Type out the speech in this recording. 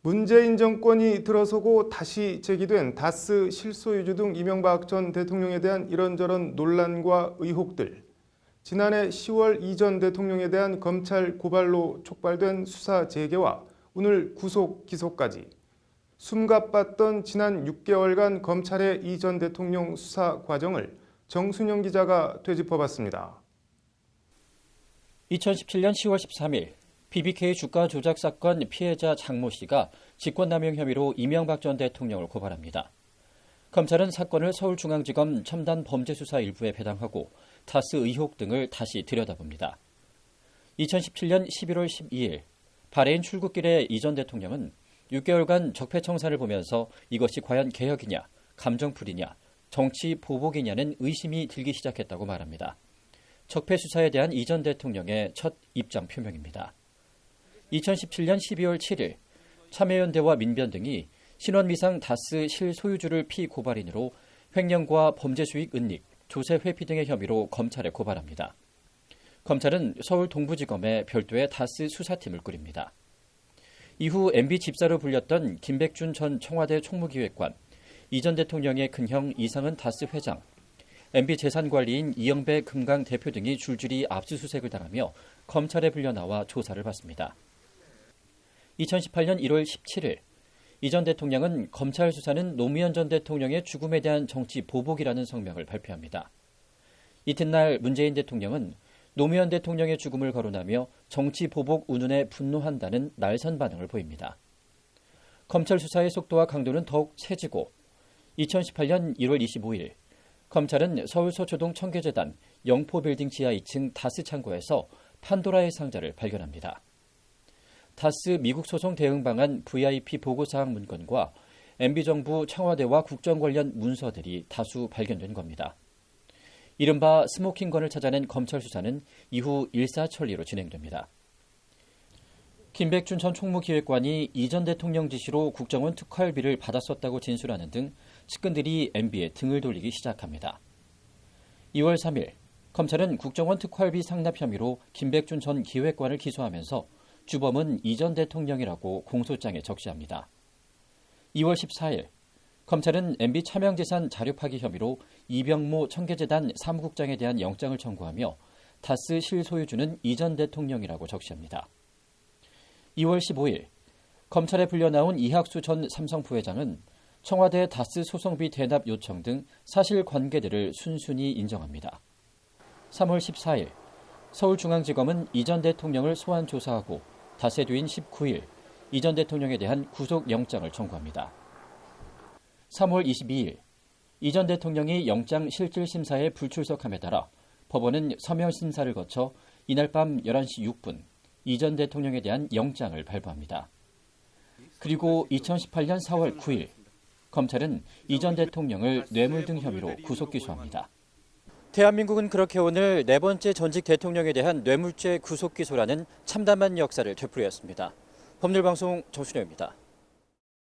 문재인 정권이 들어서고 다시 제기된 다스 실소유주 등 이명박 전 대통령에 대한 이런저런 논란과 의혹들. 지난해 10월 이 전 대통령에 대한 검찰 고발로 촉발된 수사 재개와 오늘 구속 기소까지. 숨가빴던 지난 6개월간 검찰의 이 전 대통령 수사 과정을 정순영 기자가 되짚어봤습니다. 2017년 10월 13일 BBK 주가 조작 사건 피해자 장모 씨가 직권남용 혐의로 이명박 전 대통령을 고발합니다. 검찰은 사건을 서울중앙지검 첨단범죄수사 일부에 배당하고 다스 의혹 등을 다시 들여다봅니다. 2017년 11월 12일 바레인 출국길에 이 전 대통령은 6개월간 적폐청산을 보면서 이것이 과연 개혁이냐, 감정풀이냐, 정치 보복이냐는 의심이 들기 시작했다고 말합니다. 적폐 수사에 대한 이 전 대통령의 첫 입장 표명입니다. 2017년 12월 7일 참여연대와 민변 등이 신원미상 다스 실소유주를 피고발인으로 횡령과 범죄수익 은닉, 조세 회피 등의 혐의로 검찰에 고발합니다. 검찰은 서울 동부지검에 별도의 다스 수사팀을 꾸립니다. 이후 MB 집사로 불렸던 김백준 전 청와대 총무기획관, 이 전 대통령의 큰형 이상은 다스 회장, MB 재산관리인 이영배 금강 대표 등이 줄줄이 압수수색을 당하며 검찰에 불려나와 조사를 받습니다. 2018년 1월 17일 이 전 대통령은 검찰 수사는 노무현 전 대통령의 죽음에 대한 정치 보복이라는 성명을 발표합니다. 이튿날 문재인 대통령은 노무현 대통령의 죽음을 거론하며 정치 보복 운운에 분노한다는 날선 반응을 보입니다. 검찰 수사의 속도와 강도는 더욱 세지고 2018년 1월 25일 검찰은 서울 서초동 청계재단 영포빌딩 지하 2층 다스 창고에서 판도라의 상자를 발견합니다. 다스 미국 소송 대응 방안 VIP 보고사항 문건과 MB정부 청와대와 국정 관련 문서들이 다수 발견된 겁니다. 이른바 스모킹건을 찾아낸 검찰 수사는 이후 일사천리로 진행됩니다. 김백준 전 총무기획관이 이 전 대통령 지시로 국정원 특활비를 받았었다고 진술하는 등 측근들이 MB에 등을 돌리기 시작합니다. 2월 3일 검찰은 국정원 특활비 상납 혐의로 김백준 전 기획관을 기소하면서 주범은 이 전 대통령이라고 공소장에 적시합니다. 2월 14일 검찰은 MB 차명재산 자료 파기 혐의로 이병모 청계재단 사무국장에 대한 영장을 청구하며 다스 실소유주는 이 전 대통령이라고 적시합니다. 2월 15일 검찰에 불려나온 이학수 전 삼성 부회장은 청와대 다스 소송비 대납 요청 등 사실관계들을 순순히 인정합니다. 3월 14일 서울중앙지검은 이 전 대통령을 소환 조사하고 닷새 뒤인 19일 이 전 대통령에 대한 구속영장을 청구합니다. 3월 22일 이 전 대통령이 영장 실질심사에 불출석함에 따라 법원은 서면심사를 거쳐 이날 밤 11시 6분 이 전 대통령에 대한 영장을 발부합니다. 그리고 2018년 4월 9일 검찰은 이 전 대통령을 뇌물 등 혐의로 구속 기소합니다. 대한민국은 그렇게 오늘 네 번째 전직 대통령에 대한 뇌물죄 구속 기소라는 참담한 역사를 되풀이했습니다. 법률방송 정순영입니다.